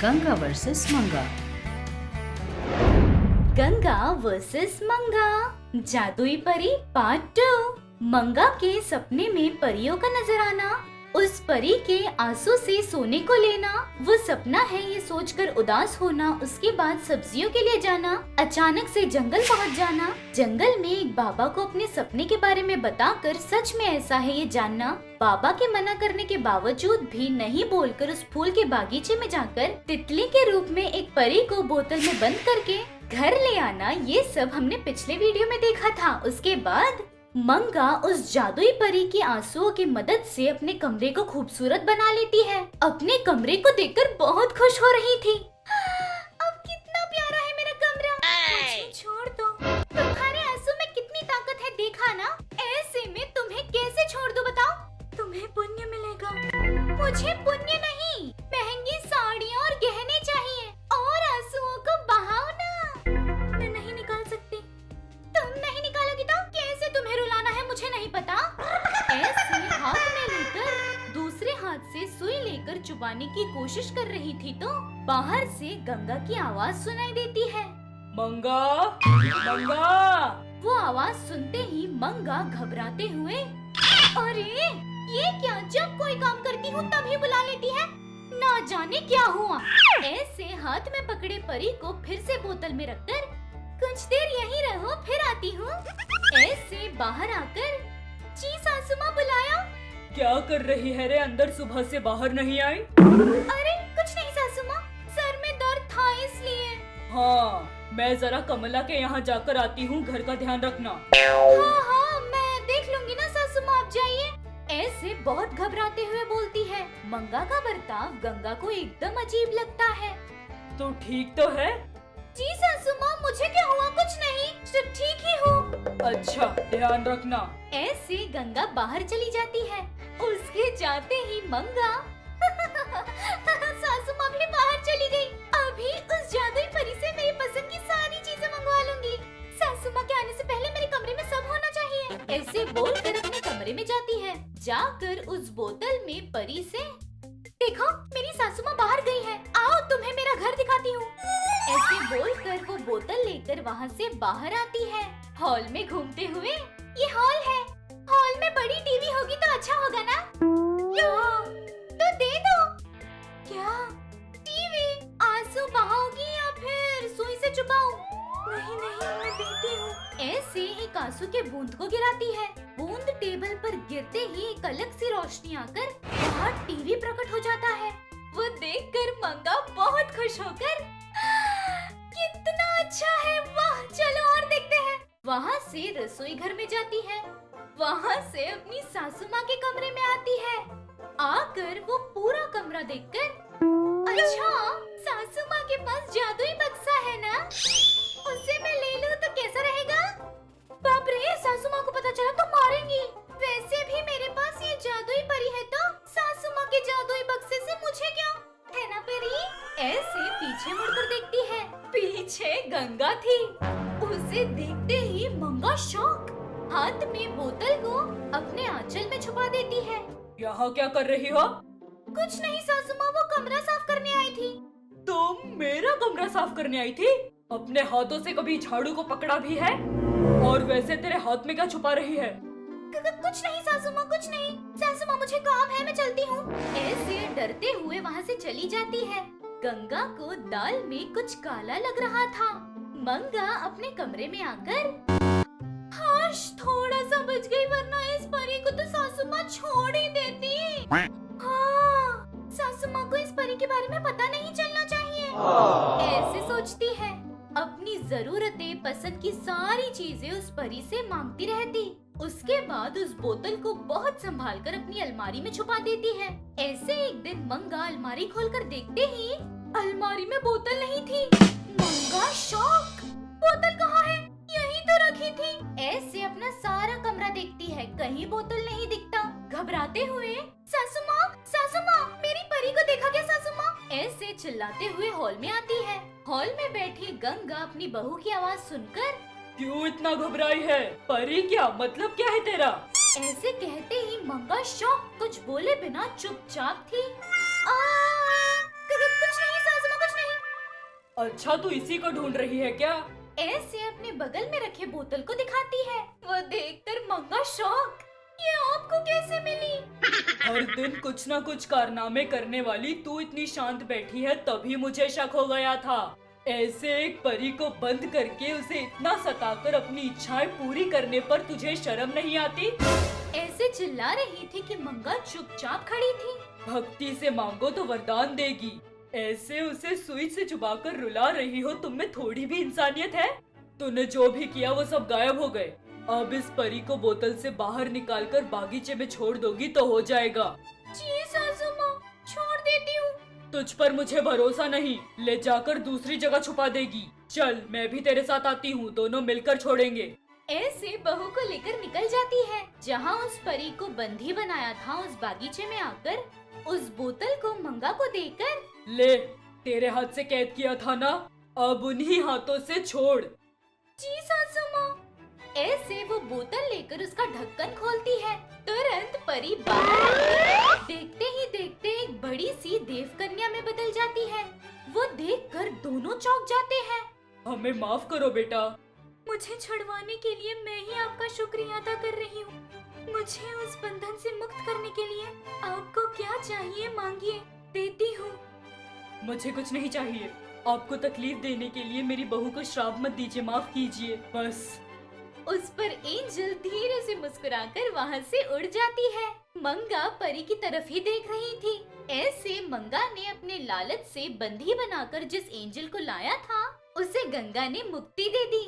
Ganga versus मंगा। Ganga versus मंगा, जादुई परी पार्ट 2। मंगा के सपने में परियों का नजर आना, उस परी के आंसू से सोने को लेना, वो सपना है ये सोचकर उदास होना, उसके बाद सब्जियों के लिए जाना, अचानक से जंगल पहुंच जाना, जंगल में एक बाबा को अपने सपने के बारे में बताकर सच में ऐसा है ये जानना, बाबा के मना करने के बावजूद भी नहीं बोलकर उस फूल के बागीचे में जाकर तितली के रूप में एक परी को बोतल में बंद करके घर ले आना, ये सब हमने पिछले वीडियो में देखा था। उसके बाद मंगा उस जादुई परी की आंसुओं की मदद से अपने कमरे को खूबसूरत बना लेती है। अपने कमरे को देखकर बहुत खुश हो रही थी। अब कितना प्यारा है मेरा कमरा, मुझे छोड़ दो। तुम्हारे आंसू में कितनी ताकत है देखा ना, ऐसे में तुम्हें कैसे छोड़ दूं बताओ? तुम्हें पुण्य मिलेगा। मुझे पुण्य नहीं, महंगी साड़ियाँ और गहने चाहिए और आंसुओं को बहाओ ना। मैं नहीं निकाल सकती। तुम नहीं निकालोगी तो कैसे तुम्हें रुलाना है मुझे नहीं पता। ऐसे हाथ में लेकर दूसरे हाथ से सुई लेकर चुबाने की कोशिश कर रही थी तो बाहर से गंगा की आवाज सुनाई देती है। मंगा, मंगा। वो आवाज सुनते ही मंगा घबराते हुए, अरे ये क्या, जब कोई काम करती हूँ तभी बुला लेती है, ना जाने क्या हुआ। ऐसे हाथ में पकड़े परी को फिर से बोतल में रखकर कुछ देर यहीं रहो फिर आती हूँ। ऐसे बाहर आकर, जी सासू माँ बुलाया। क्या कर रही है रे, अंदर सुबह से बाहर नहीं आई? अरे कुछ नहीं सासू माँ, सर में दर्द था इसलिए। हाँ, मैं जरा कमला के यहाँ जाकर आती हूँ, घर का ध्यान रखना। हाँ हाँ मैं देख लूंगी ना सासू माँ, आप जाइए। ऐसे बहुत घबराते हुए बोलती है। मंगा का बर्ताव गंगा को एकदम अजीब लगता है। तो ठीक तो है? जी सासू माँ, मुझे क्या हुआ, कुछ नहीं, सिर्फ ठीक ही हूँ। अच्छा, ध्यान रखना। ऐसे गंगा बाहर चली जाती है। उसके जाते ही मंगा सासू माँ भी बाहर चली गई। अभी उस जादुई परी से मेरी पसंद की सारी चीजें मंगवा लूंगी। सासू माँ के आने से पहले मेरे कमरे में सब होना चाहिए। ऐसे बोलकर अपने कमरे में जाती है। जाकर उस बोतल में परी से, देखो मेरी सासू माँ बाहर गई है, आओ तुम्हें मेरा घर दिखाती हूँ। ऐसे बोलकर वो बोतल लेकर वहाँ से बाहर आती है। हॉल में घूमते हुए, ये हॉल है, हॉल में बड़ी टीवी होगी तो अच्छा होगा ना? तो दे दो। क्या टीवी? आंसू बहाओगी या फिर सुई से चुपाऊं? नहीं नहीं मैं देती हूँ। ऐसे एक आंसू के बूंद को गिराती है। बूंद टेबल पर गिरते ही एक अलग सी रोशनी आकर वहाँ टीवी प्रकट हो जाता है। वो देखकर मंगा बहुत खुश होकर, कितना अच्छा है, वाह चलो और देखते हैं। वहाँ से रसोई घर में जाती है। वहाँ से अपनी सासू माँ के कमरे में आती है। आकर वो पूरा कमरा देखकर, अच्छा सासू माँ के पास जादुई बक्सा है ना, उसे मैं ले लूँ तो कैसा रहेगा? बाप रे, सासू माँ को पता चला तो मारेंगी। वैसे भी मेरे पास ये जादुई परी है तो सासू माँ के जादुई बक्से से मुझे क्या, है ना परी? ऐसे पीछे मुड़कर देखती है। पीछे गंगा थी। उसे देखते ही मंगा शॉक, हाथ में बोतल को अपने आंचल में छुपा देती है। यहाँ क्या कर रही हो? कुछ नहीं सासू माँ, वो कमरा साफ करने आई थी। तुम मेरा कमरा साफ करने आई थी? अपने हाथों से कभी झाड़ू को पकड़ा भी है? और वैसे तेरे हाथ में क्या छुपा रही है? कुछ नहीं सासू माँ, कुछ नहीं। सासू माँ मुझे काम है, मैं चलती हूँ। ऐसे डरते हुए वहाँ से चली जाती है। गंगा को दाल में कुछ काला लग रहा था। मंगा अपने कमरे में आकर, हाश थोड़ा सा बच गई, वरना इस परी को तो सासू माँ छोड़ ही देती। हाँ, सासू माँ को इस परी के बारे में पता नहीं चलना चाहिए, ऐसे सोचती है। अपनी जरूरतें, पसंद की सारी चीजें उस परी से मांगती रहती। उसके बाद उस बोतल को बहुत संभाल कर अपनी अलमारी में छुपा देती है। ऐसे एक दिन मंगा अलमारी खोलकर देखते ही अलमारी में बोतल नहीं थी। मंगा शॉक, बोतल कहाँ है? यहीं तो रखी थी। ऐसे अपना सारा कमरा देखती है, कहीं बोतल नहीं दिखता। घबराते हुए, सासू माँ मेरी परी को देखा क्या सासू माँ? ऐसे चिल्लाते हुए हॉल में आती है। हॉल में बैठी गंगा अपनी बहू की आवाज सुनकर, क्यों इतना घबराई है? परी क्या मतलब क्या है तेरा? ऐसे कहते ही मंगा शॉक, कुछ बोले बिना चुपचाप थी। कुछ नहीं सासू माँ, अच्छा, तू इसी को ढूंढ रही है क्या? ऐसे अपने बगल में रखे बोतल को दिखाती है। वो देखकर मंगा शॉक, ये आपको कैसे मिली? हर दिन कुछ ना कुछ कारनामे करने वाली तू इतनी शांत बैठी है तभी मुझे शक हो गया था। ऐसे एक परी को बंद करके उसे इतना सताकर अपनी इच्छाएं पूरी करने पर तुझे शर्म नहीं आती? ऐसे चिल्ला रही थी कि मंगा चुपचाप खड़ी थी। भक्ति से मांगो तो वरदान देगी, ऐसे उसे सुई से चुबाकर रुला रही हो। तुम में थोड़ी भी इंसानियत है? तूने जो भी किया वो सब गायब हो गए। अब इस परी को बोतल से बाहर निकालकर बागीचे में छोड़ दोगी तो हो जाएगा। जी सासू माँ, छोड़ देती हूँ। तुझ पर मुझे भरोसा नहीं, ले जाकर दूसरी जगह छुपा देगी। चल, मैं भी तेरे साथ आती हूँ, दोनों मिलकर छोड़ेंगे। ऐसे बहू को लेकर निकल जाती है। जहाँ उस परी को बंदी बनाया था, उस बागीचे में आकर उस बोतल को मंगा को देकर, ले, तेरे हाथ से कैद किया था ना, अब उन्हीं हाथों से छोड़। जी सासू माँ। ऐसे वो बोतल लेकर उसका ढक्कन खोलती है। तुरंत परी बाहर आकर देखते ही देखते एक बड़ी सी देवकन्या में बदल जाती है। वो देखकर दोनों चौंक जाते हैं। हमें माफ करो बेटा। मुझे छुड़वाने के लिए मैं ही आपका शुक्रिया अदा कर रही हूँ। मुझे उस बंधन से मुक्त करने के लिए आपको क्या चाहिए मांगिए, देती हूँ। मुझे कुछ नहीं चाहिए। आपको तकलीफ देने के लिए मेरी बहू को श्राप मत दीजिए, माफ कीजिए बस। उस पर एंजल धीरे से मुस्कुराकर वहाँ से उड़ जाती है। मंगा परी की तरफ ही देख रही थी। ऐसे मंगा ने अपने लालच से बंदी बनाकर जिस एंजल को लाया था, उसे गंगा ने मुक्ति दे दी।